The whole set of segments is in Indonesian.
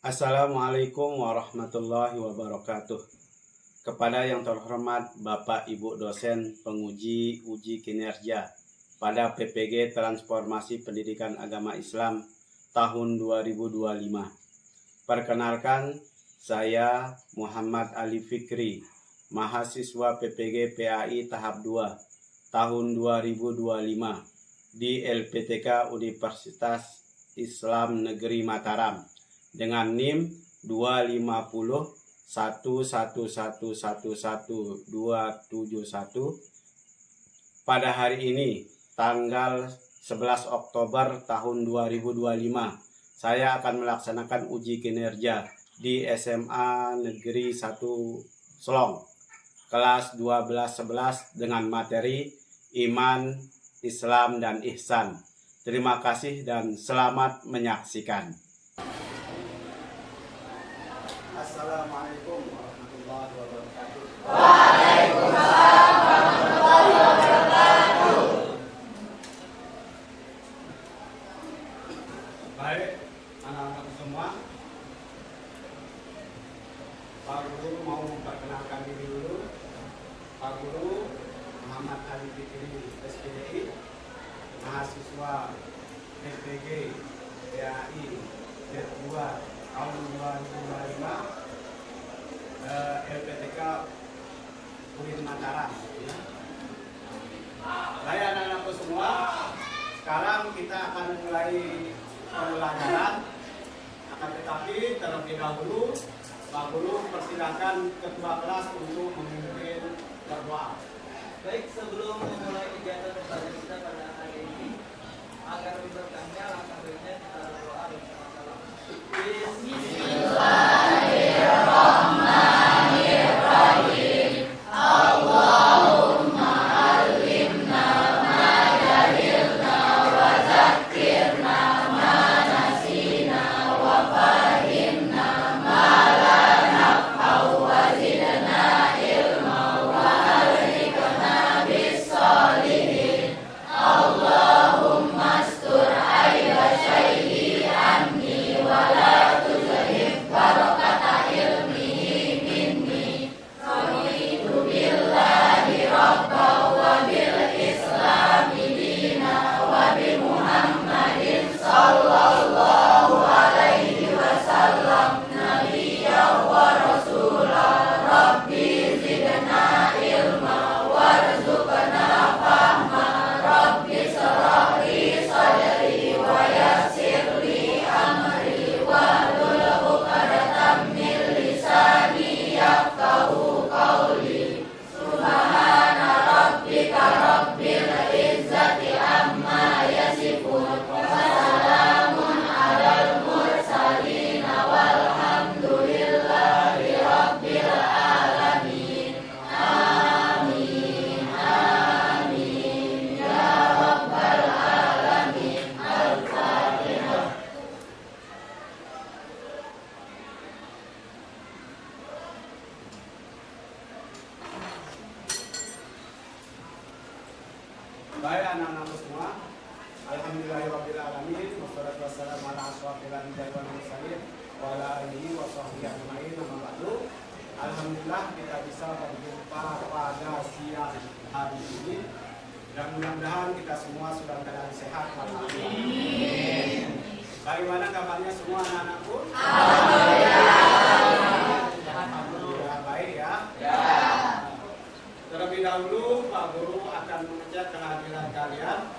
Assalamualaikum warahmatullahi wabarakatuh. Kepada yang terhormat Bapak Ibu dosen penguji uji kinerja pada PPG Transformasi Pendidikan Agama Islam tahun 2025. Perkenalkan, saya Muhammad Ali Fikri, mahasiswa PPG PAI tahap 2 tahun 2025 di LPTK Universitas Islam Negeri Mataram dengan NIM 25011111121 pada hari ini tanggal 11 Oktober tahun 2025. Saya akan melaksanakan uji kinerja di SMA Negeri 1 Selong kelas 12-11 dengan materi Iman, Islam, dan Ihsan. Terima kasih dan selamat menyaksikan. Assalamualaikum warahmatullahi wabarakatuh. Waalaikumsalam warahmatullahi wabarakatuh. Baik, anak-anak semua, Pak Guru mau memperkenalkan diri dulu. Pak Guru Muhammad Ali Fikri SPDI, mahasiswa PPG PAI D2 tahun 2025 LPTK UIN Mataram. Baik anak-anakku semua, sekarang kita akan mulai pembelajaran. Akan tetapi terlebih dahulu Pak Guru persilakan ketua kelas untuk memimpin berdoa. Baik, sebelum memulai kegiatan pembelajaran kita pada hari ini, agar lebih berkahnya, langkah baiknya kita berdoa bersama-sama. Bismillahirrahmanirrahim. Allahumma alimna ma jahilna wa zakirna ma nasina wa fahimna ma la naf'au wa zidna ilma wa alhiqna bis-shalihin. Allahumma astur aiba syai'i anni wa la tuzhib barakata ilmihi minni. Raditu billahi rabba wa bil islami dina wa bi Muhammadin sallallahu alaihi wasallam nabiyya wa rasula. Rabbi zidna ilma warzuqna fahma. Rabbi shrah li sadri wa yassir li amri wahlul 'uqdatam min lisani yafqahu qawli. Subhana rabbika rabbil izzati amma yasifun wa salamun alal mursalin walhamdulillahi rabbil alamin. Amin amin ya rabbal alamin. Al-Fatihah. Baik anak-anakku semua, alhamdulillahirabbil alamin, wassalatu wassalamu ala asyrofil anbiya'i wal mursalin wa ala alihi wa sahbihi ajmain. Amma ba'du. Alhamdulillah kita bisa berjumpa pada siang hari ini dan mudah-mudahan kita semua sudah keadaan sehat walafiat. Bagaimana kabarnya semua anak-anakku? Alhamdulillah baik ya. Terlebih dahulu Pak Guru akan mengecek kehadiran kalian.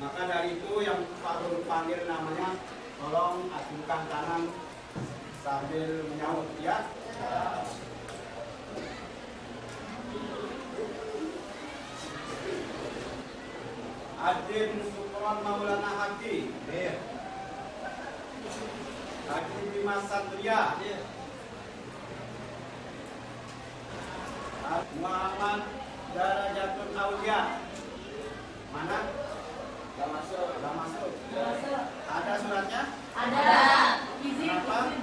Maka dari itu yang Pak Guru panggil namanya, tolong ajukan tangan sambil menyaut ya. Adin Sukron Maulana Haki, Haki Dimas Satria, Muhammad Darajatun Aulia. Mana? Gak masuk. Ada suratnya? Ada. Kenapa?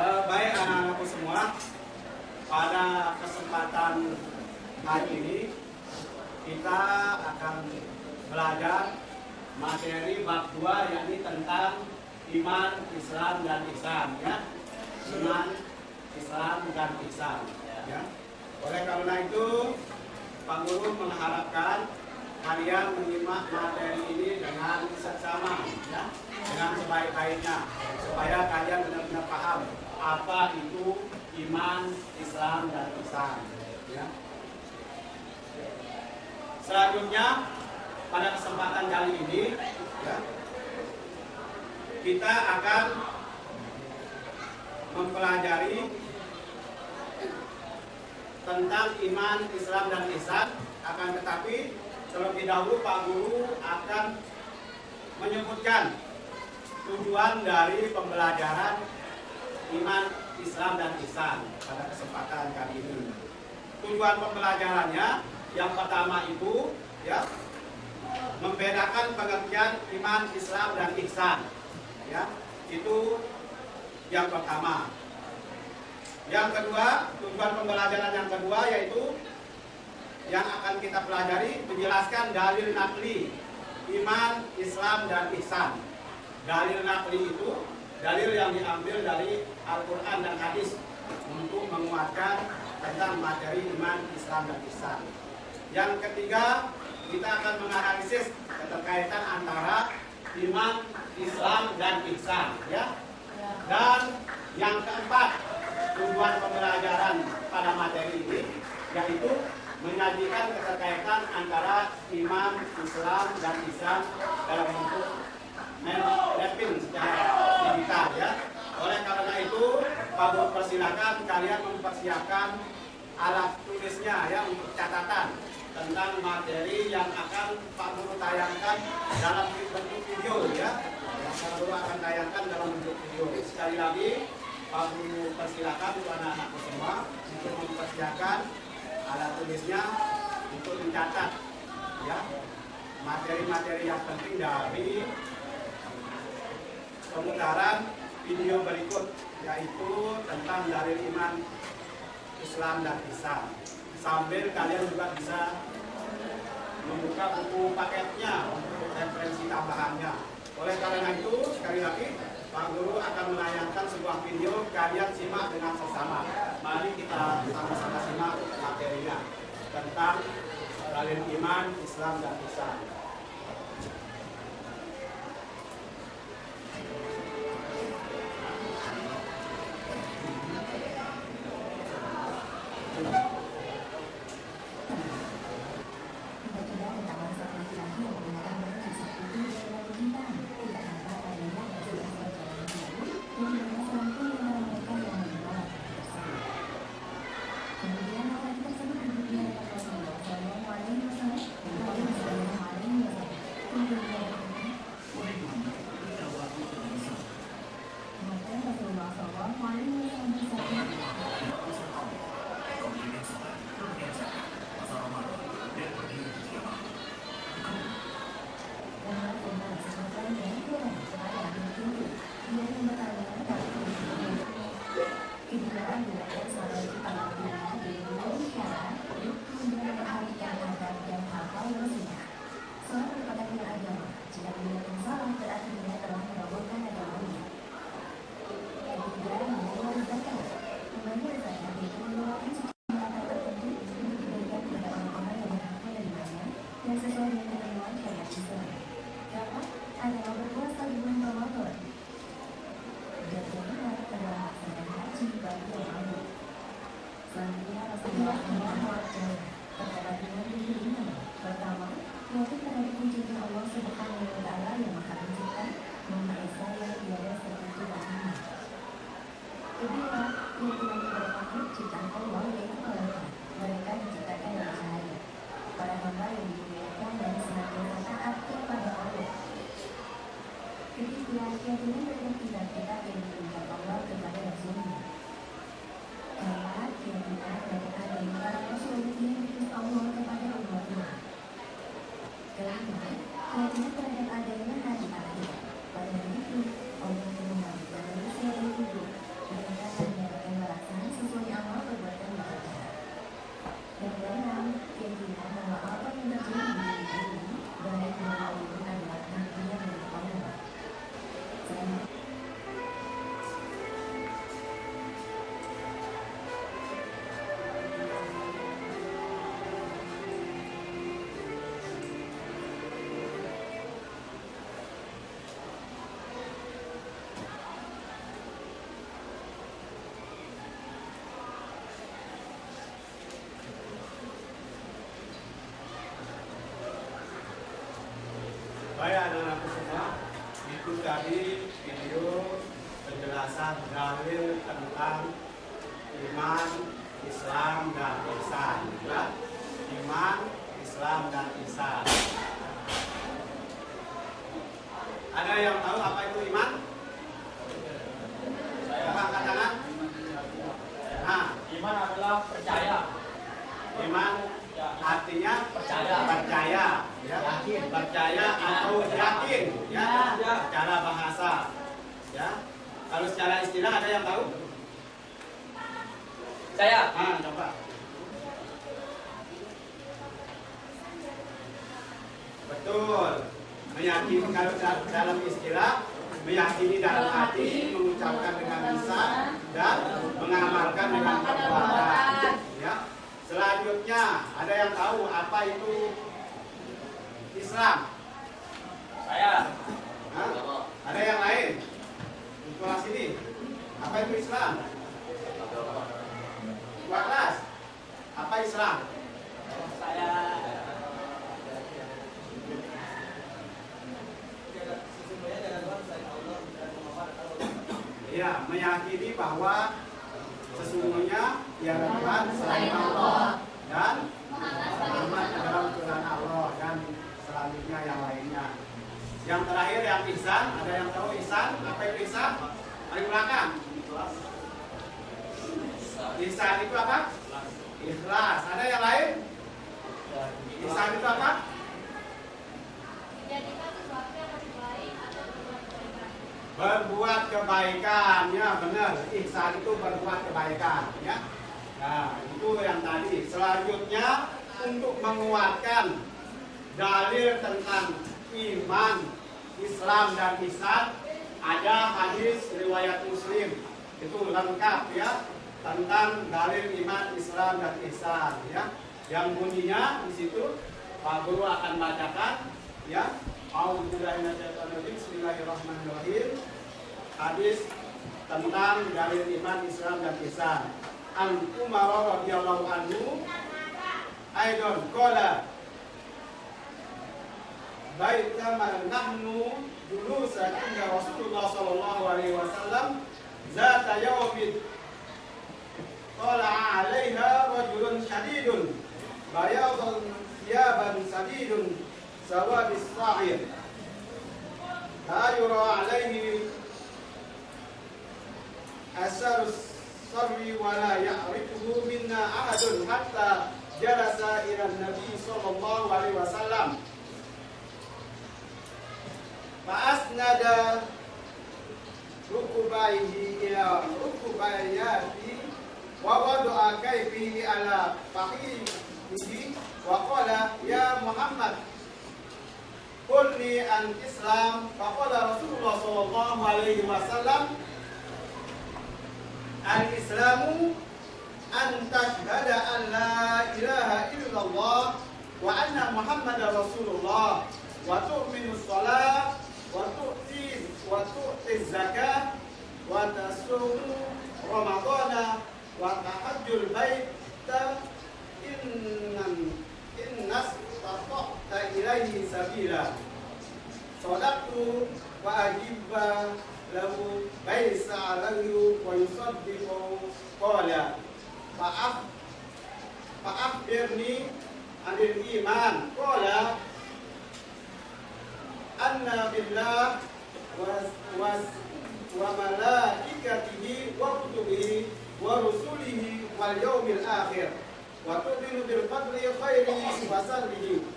Baik anak-anakku semua, pada kesempatan hari ini kita akan belajar materi bab 2 yakni tentang iman, Islam dan ihsan ya. Iman, Islam dan ihsan ya. Oleh karena itu Pak Guru mengharapkan kalian menyimak materi ini dengan seksama ya, dengan sebaik-baiknya supaya kalian benar-benar paham apa itu iman, Islam dan ihsan ya. Selanjutnya pada kesempatan kali ini ya, kita akan mempelajari tentang iman, Islam dan ihsan. Akan tetapi terlebih dahulu Pak Guru akan menyebutkan tujuan dari pembelajaran iman, Islam dan ihsan pada kesempatan kali ini. Tujuan pembelajarannya yang pertama itu ya, membedakan pengertian iman, Islam dan ihsan ya, itu yang pertama. Yang kedua, tujuan pembelajaran yang kedua yaitu yang akan kita pelajari menjelaskan dalil naqli iman, Islam dan ihsan. Dalil naqli itu dalil yang diambil dari Al-Quran dan hadis untuk menguatkan tentang materi iman, Islam dan ihsan. Yang ketiga, kita akan menganalisis keterkaitan antara iman, Islam dan ihsan ya. Dan yang keempat, tujuan pembelajaran pada materi ini yaitu menyajikan keterkaitan antara iman, Islam dan ihsan dalam bentuk mapping secara digital ya. Oleh karena itu, Pak Guru persilakan kalian mempersiapkan alat tulisnya ya untuk catatan tentang materi yang akan Pak Guru tayangkan dalam bentuk video ya. Pak Guru akan tayangkan dalam bentuk video. Sekali lagi Pak Guru persilakan untuk anak-anakku semua untuk mempersiapkan alat tulisnya untuk mencatat ya materi-materi yang penting dari pemutaran video berikut, yaitu tentang dalil iman, Islam dan ihsan. Sambil kalian juga bisa membuka buku paketnya untuk referensi tambahannya. Oleh karena itu, sekali lagi Pak Guru akan menayangkan sebuah video, kalian simak dengan seksama. Mari kita sama-sama simak materinya tentang dalil iman, Islam dan ihsan. Baik anak-anakku semua, itu tadi video penjelasan dalil tentang iman, Islam, dan ihsan. Ya. Iman, Islam, dan ihsan. Ada yang tahu apa itu iman? Saya angkat tangan. Nah, Iman adalah percaya. iman artinya percaya, ya. Percaya atau yakin, ya. Secara bahasa, ya. Kalau secara istilah ada yang tahu? Saya. Coba. Betul. Meyakini kalau dalam istilah meyakini dalam hati, mengucapkan dengan lisan dan mengamalkan dengan perbuatan. Ya. Selanjutnya ada yang tahu apa itu Islam? Saya. Hah? Ada yang lain? Di kelas ini. Apa itu Islam? Kelas. Apa Islam? Saya. Ya, meyakini bahwa sesungguhnya tiada Tuhan selain Allah dan Muhammad adalah utusan Allah dan selanjutnya yang lainnya. Yang terakhir yang ihsan, ada yang tahu ihsan? Apa itu ihsan? Paling belakang. Ihsan itu apa? Ikhlas. Ada yang lain? Ihsan itu apa? Berbuat kebaikan, ya benar. Ihsan itu berbuat kebaikan, ya. Nah, itu yang tadi. Selanjutnya untuk menguatkan dalil tentang iman, Islam dan ihsan, ada hadis riwayat Muslim. Itu lengkap, ya, tentang dalil iman, Islam dan ihsan, ya. Yang bunyinya di situ Pak Guru akan bacakan, ya. Bismillahirrahmanirrahim. Hadis tentang dalil iman, Islam dan ihsan. An Umar radhiyallahu anhu aidan qala baitama nahnu julusan inda Rasulullah sallallahu alaihi wasallam zata yaumin tala'a 'alaiha rajulun shadidun bayadun thiyaban sadidun sawadis sa'ir la yura 'alaihi asarus sarri wa la ya'rifuhu minna ahadun hatta jalasa ila nabi sallallahu alaihi wasallam fa asnada rukubaihi ila rukubayati wa wada'a kayfihi ala faqihi wa qala ya Muhammad qulni an Islam fa qala Rasulullah sallallahu alaihi wasallam al-Islamu an tashhada an la ilaha illallah wa anna Muhammadar Rasulullah wa tu'minu shalah wa tu'ti zakah wa tasumu ramadana wa tahajjul baita innas tata'ta ilaihi sabila sadaqtu wa ajibba lahu baisa lahu wa yusaddiqu qala fa'akhbirni anil iman qala anna billah wa malaikatihi wa kutubihi wa rusulihi wal yawmil akhir wa tu'minu bil qadri khairihi wa sharrihi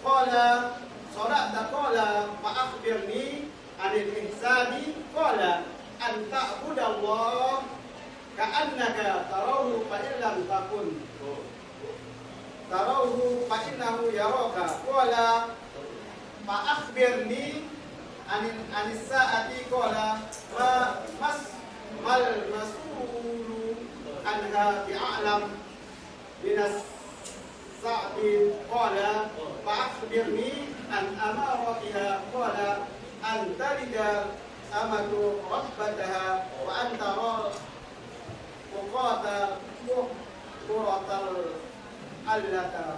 qala sadaqta qala fa'akhbirni anil ihsani qala an ta'budallah ka'annaka tarahu fa illam takun tarahu fa innahu yaraka qala fa akhbirni anis sa'ati qala ma mal mas'ulu anha bi'alam binas sa'ati qala fa akhbirni an amaratiha qala an talida amatu rabbataha wa antara quratal allata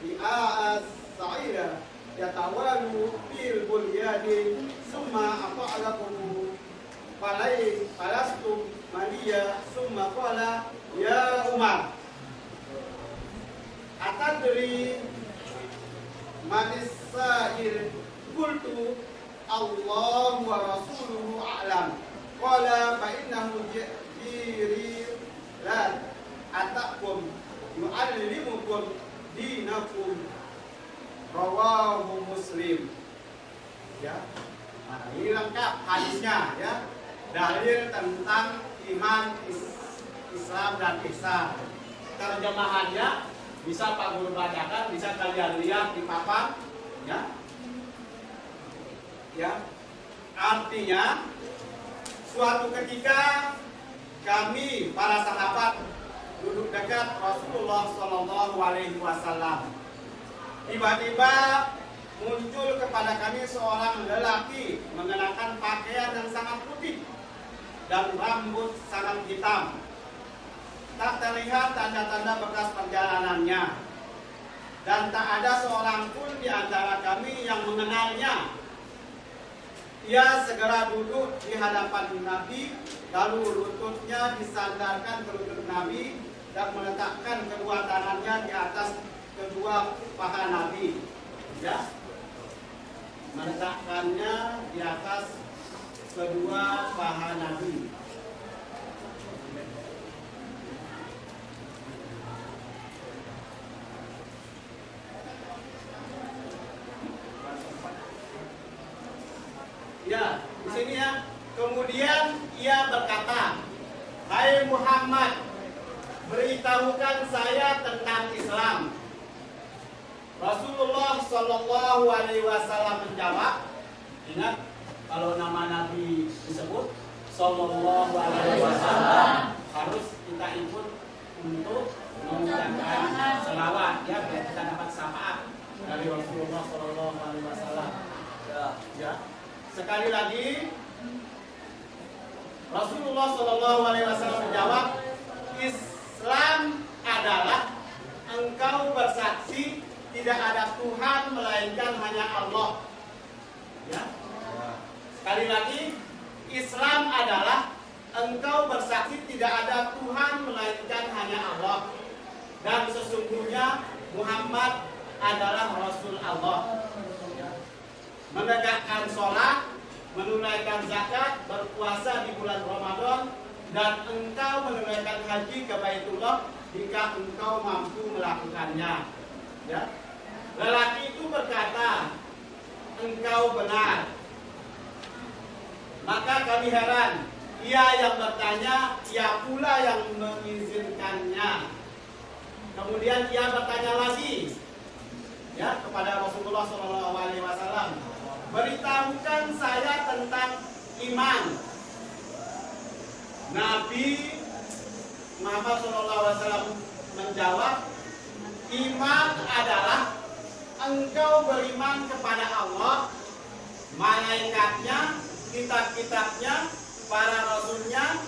bi'a'as sa'ira yatawalu bil bunyani summa aqalakum falai falastum maliya summa qala ya Umar atadri manis sa'il qultu Allah wa rasuluhu a'lam qala fa innahu Jibril atakum yu'allimukum dinakum rawahu Muslim. Ya, nah, ini lengkap hadisnya ya, dalil tentang iman, Islam dan ihsan. Terjemahannya bisa Pak Guru bacakan, bisa kalian lihat di papan ya. Ya, artinya suatu ketika kami para sahabat duduk dekat Rasulullah Shallallahu Alaihi Wasallam. Tiba-tiba muncul kepada kami seorang lelaki mengenakan pakaian yang sangat putih dan rambut sangat hitam. Tak terlihat tanda-tanda bekas perjalanannya dan tak ada seorang pun di antara kami yang mengenalnya. Ia segera duduk di hadapan Nabi, lalu lututnya disandarkan ke lutut Nabi dan meletakkan kedua tangannya di atas kedua paha Nabi. Ya, meletakkannya di atas kedua paha Nabi. Ya, di sini ya. Kemudian ia berkata, "Hai Muhammad, beritahukan saya tentang Islam." Rasulullah Shallallahu Alaihi Wasallam menjawab, ingat kalau nama Nabi disebut Shallallahu Alaihi Wasallam harus kita ikut untuk mengucapkan selawat ya, biar kita dapat syafaat dari Rasulullah Shallallahu Alaihi Wasallam. Ya. Sekali lagi Rasulullah Shallallahu Alaihi Wasallam menjawab, Islam adalah engkau bersaksi tidak ada Tuhan melainkan hanya Allah. Ya. Sekali lagi, Islam adalah engkau bersaksi tidak ada Tuhan melainkan hanya Allah, dan sesungguhnya Muhammad adalah Rasul Allah. Menegakkan sholat, menunaikan zakat, berpuasa di bulan Ramadan, dan engkau menunaikan haji ke Baitullah jika engkau mampu melakukannya. Ya. Lelaki itu berkata, engkau benar. Maka kami heran. Ia yang bertanya, ia pula yang mengizinkannya. Kemudian ia bertanya lagi, ya, kepada Rasulullah SAW, beritahukan saya tentang iman. Nabi Muhammad SAW menjawab, iman adalah engkau beriman kepada Allah, malaikatnya, kitab-kitabnya, para rasulnya,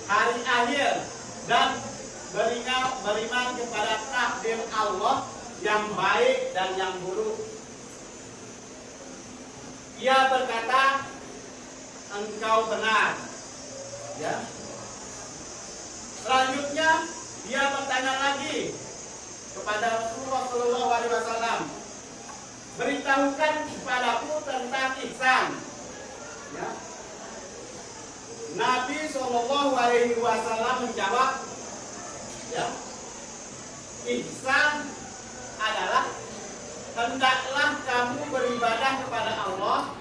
hari akhir, dan beriman kepada takdir Allah yang baik dan yang buruk. Ia berkata, engkau benar. Ya. Selanjutnya dia bertanya lagi kepada Rasulullah SAW, beritahukan kepadaku tentang ihsan. Ya. Nabi SAW menjawab, ya, ihsan adalah hendaklah kamu beribadah kepada Allah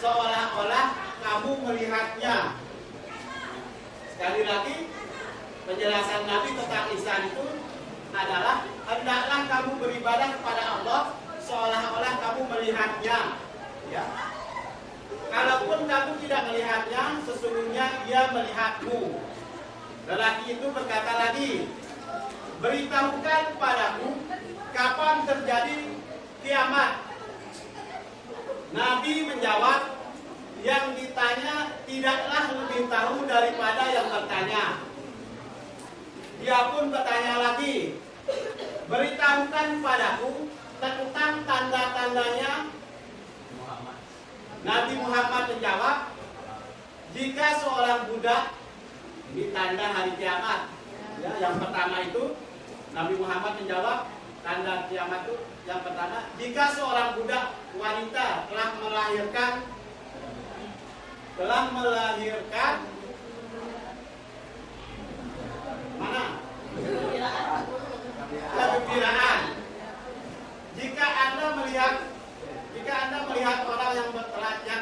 seolah-olah kamu melihatnya. Sekali lagi, penjelasan Nabi tentang ihsan itu adalah hendaklah kamu beribadah kepada Allah seolah-olah kamu melihatnya. Ya. Kalaupun kamu tidak melihatnya, sesungguhnya Dia melihatmu. Lelaki itu berkata lagi, beritahukan padaku kapan terjadi kiamat. Nabi menjawab, yang ditanya tidaklah lebih tahu daripada yang bertanya. Dia pun bertanya lagi, beritahukan padaku tentang tanda-tanda tandanya? Muhammad. Nabi Muhammad menjawab, jika seorang budak, ini tanda hari kiamat. Ya, yang pertama itu Nabi Muhammad menjawab, tanda kiamat itu yang pertama, jika seorang budak wanita telah melahirkan mana? Kegembiraan. Jika Anda melihat orang yang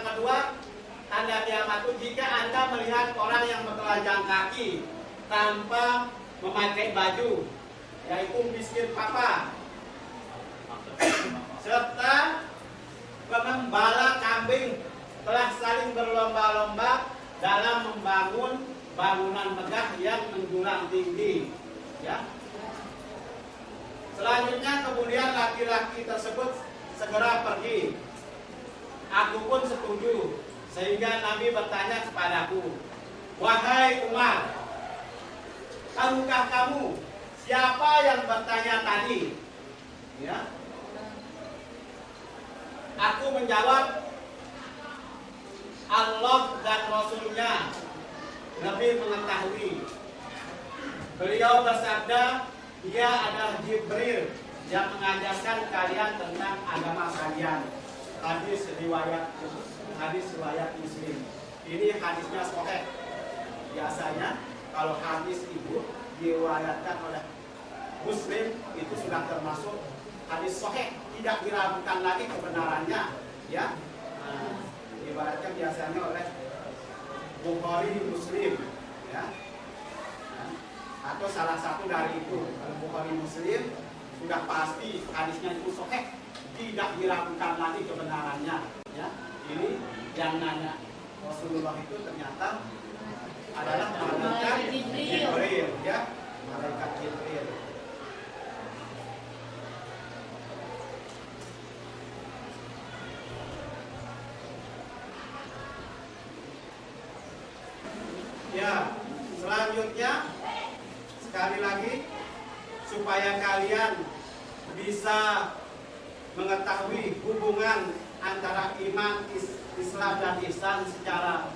kedua, tanda kiamat itu jika Anda melihat orang yang bertelanjang kaki tanpa memakai baju, yaitu miskin papa, serta pengembala kambing telah saling berlomba-lomba dalam membangun bangunan megah yang menjulang tinggi. Ya. Selanjutnya kemudian laki-laki tersebut segera pergi. Aku pun setuju. Sehingga Nabi bertanya kepadaku, wahai Umar, tahukah kamu siapa yang bertanya tadi? Ya. Aku menjawab, Allah dan Rasulnya lebih mengetahui. Beliau bersabda, dia adalah Jibril yang mengajarkan kalian tentang agama kalian. Hadis riwayat Muslim. Ini hadisnya sahih. Biasanya kalau hadis itu diriwayatkan oleh Muslim itu sudah termasuk hadis sahih, tidak diragukan lagi kebenarannya. Ya, ibaratnya biasanya oleh Bukhari Muslim, ya, atau salah satu dari itu. Kalau Bukhari Muslim sudah pasti hadisnya itu sahih, tidak diragukan lagi kebenarannya. Ya, ini yang nanya Rasulullah itu ternyata adalah malaikat Jibril, ya, malaikat Jibril. Ya, selanjutnya sekali lagi supaya kalian bisa mengetahui hubungan antara iman, Islam dan ihsan secara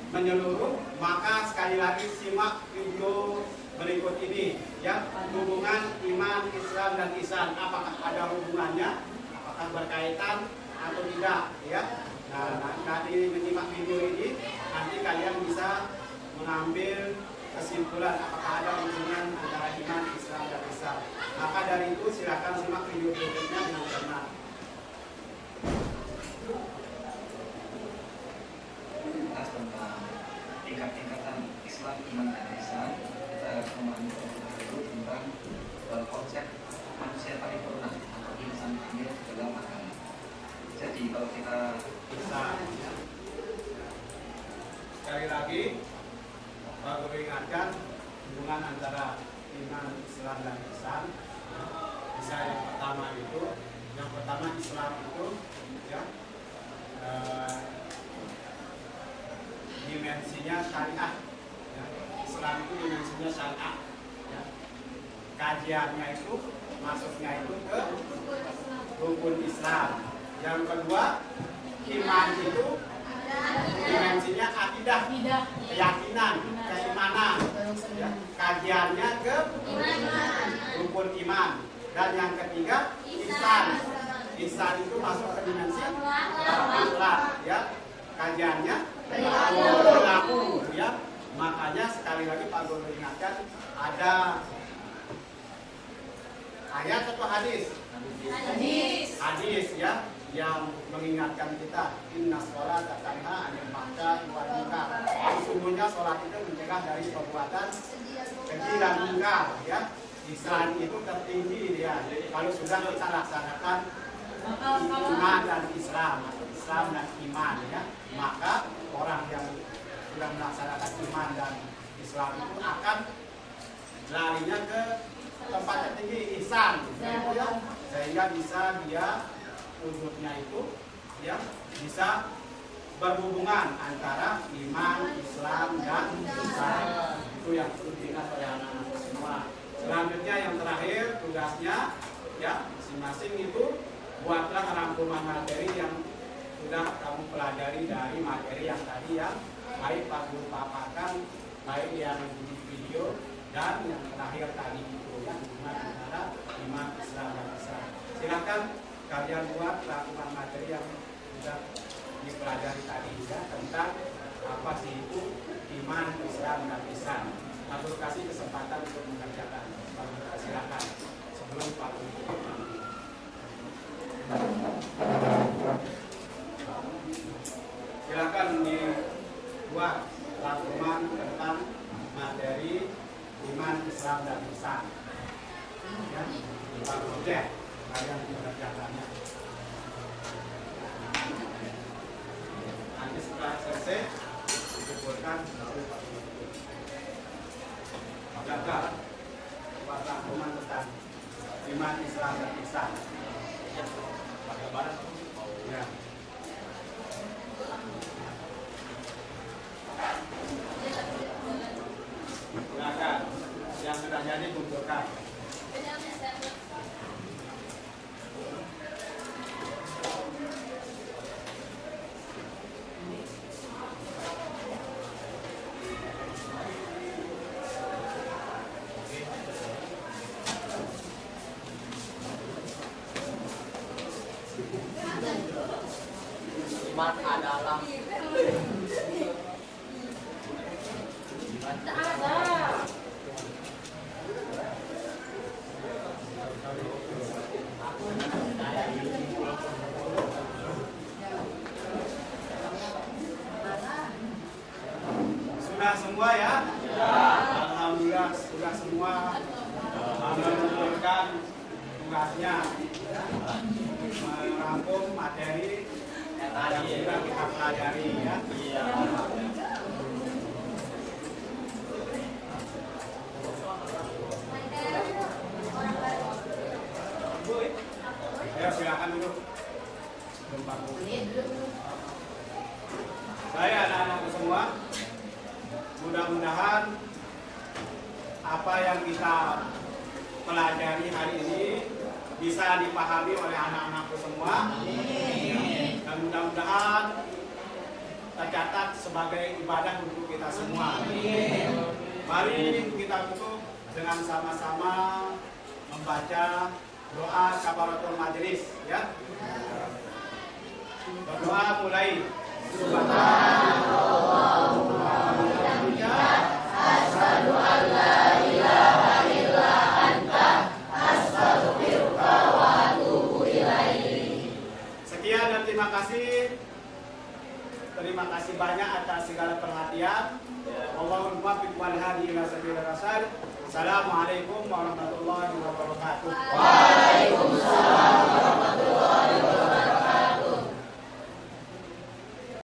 menyeluruh, maka sekali lagi simak video berikut ini, ya, hubungan iman, Islam dan ihsan, apakah ada hubungannya, apakah berkaitan atau tidak, ya. Nah, dari menyimak video ini nanti kalian bisa mengambil kesimpulan apakah ada hubungan antara iman, Islam dan ihsan. Maka dari itu silakan simak video berikutnya dengan cermat. Tentang tingkat-tingkatan Islam, iman dan ihsan, kita memahami dulu tentang konsep manusia paripurna atau insan kamil dalam agama. Jadi kalau kita sekali lagi baru ingatkan hubungan antara iman, Islam dan ihsan. Bisa yang pertama Islam itu, ya, dimensinya syariah, ya. Islam itu dimensinya syariah, ya. Kajiannya itu masuknya itu ke rukun Islam. Yang kedua, iman itu dimensinya akidah, keyakinan, keimanan, ya. Kajiannya ke rukun iman. Dan yang ketiga, ihsan. Ihsan itu masuk ke dimensi akhlak, ya. Kajiannya perilaku, ya. Makanya sekali lagi Pak Guru ingatkan, ada ayat atau hadis? Hadis, ya, yang mengingatkan kita, inna sholata tanha 'anil fahsya'i wal munkar. Sesungguhnya sholat itu mencegah dari perbuatan keji dan munkar, ya. Ihsan itu tertinggi, ya. Kalau sudah kita laksanakan iman dan Islam atau Islam dan iman, ya, maka orang yang sudah melaksanakan iman dan Islam itu akan larinya ke tempat tertinggi ihsan, ya, sehingga bisa dia wujudnya itu, ya, bisa berhubungan antara iman, Islam dan ihsan. Itu yang perlu diingat oleh anak-anak semua. Selanjutnya yang terakhir tugasnya, ya, masing-masing itu buatlah rangkuman materi yang sudah kamu pelajari dari materi yang tadi ya, baik Pak Guru paparkan, baik yang di video dan yang terakhir tadi itu ya, hubungan antara iman Islam dan Islam. Silakan kalian buat rangkuman materi yang sudah dipelajari tadi ya, tentang apa sih itu iman Islam dan Islam. Aku kasih kesempatan untuk mengerjakan. Silakan sebelum Pak Guru. Silakan dibuat rangkuman tentang materi iman Islam dan Ihsan. Ya, Pak Project kalian mengerjakannya. Nanti setelah selesai dikumpulkan baru Pak Guru. Jaga buat rangkuman tentang iman Islam dan Ihsan. Pada barat ya. Silakan yang sudah jadi kumpulkan. Iman adalah Sudah semua ya? Alhamdulillah sudah semua mengumpulkan tugasnya, merangkum materi yang sudah kita pelajari ya. Ya silakan duduk. Saya anak-anakku semua, mudah-mudahan apa yang kita pelajari hari ini bisa dipahami oleh anak-anakku semua. Dan mudah-mudahan tercatat sebagai ibadah untuk kita semua. Mari kita tutup dengan sama-sama membaca doa kafaratul majelis ya. Berdoa mulai. Subhanallahumma wa bihamdika asyhadu an la ilaha illa anta astaghfiruka wa atubu ilaik. Sekian dan terima kasih. Terima kasih banyak atas segala perhatian. Wallahul muwaffiq wal hadi ila sabilir rasyad. Assalamualaikum warahmatullahi wabarakatuh. Waalaikumsalam warahmatullahi wabarakatuh.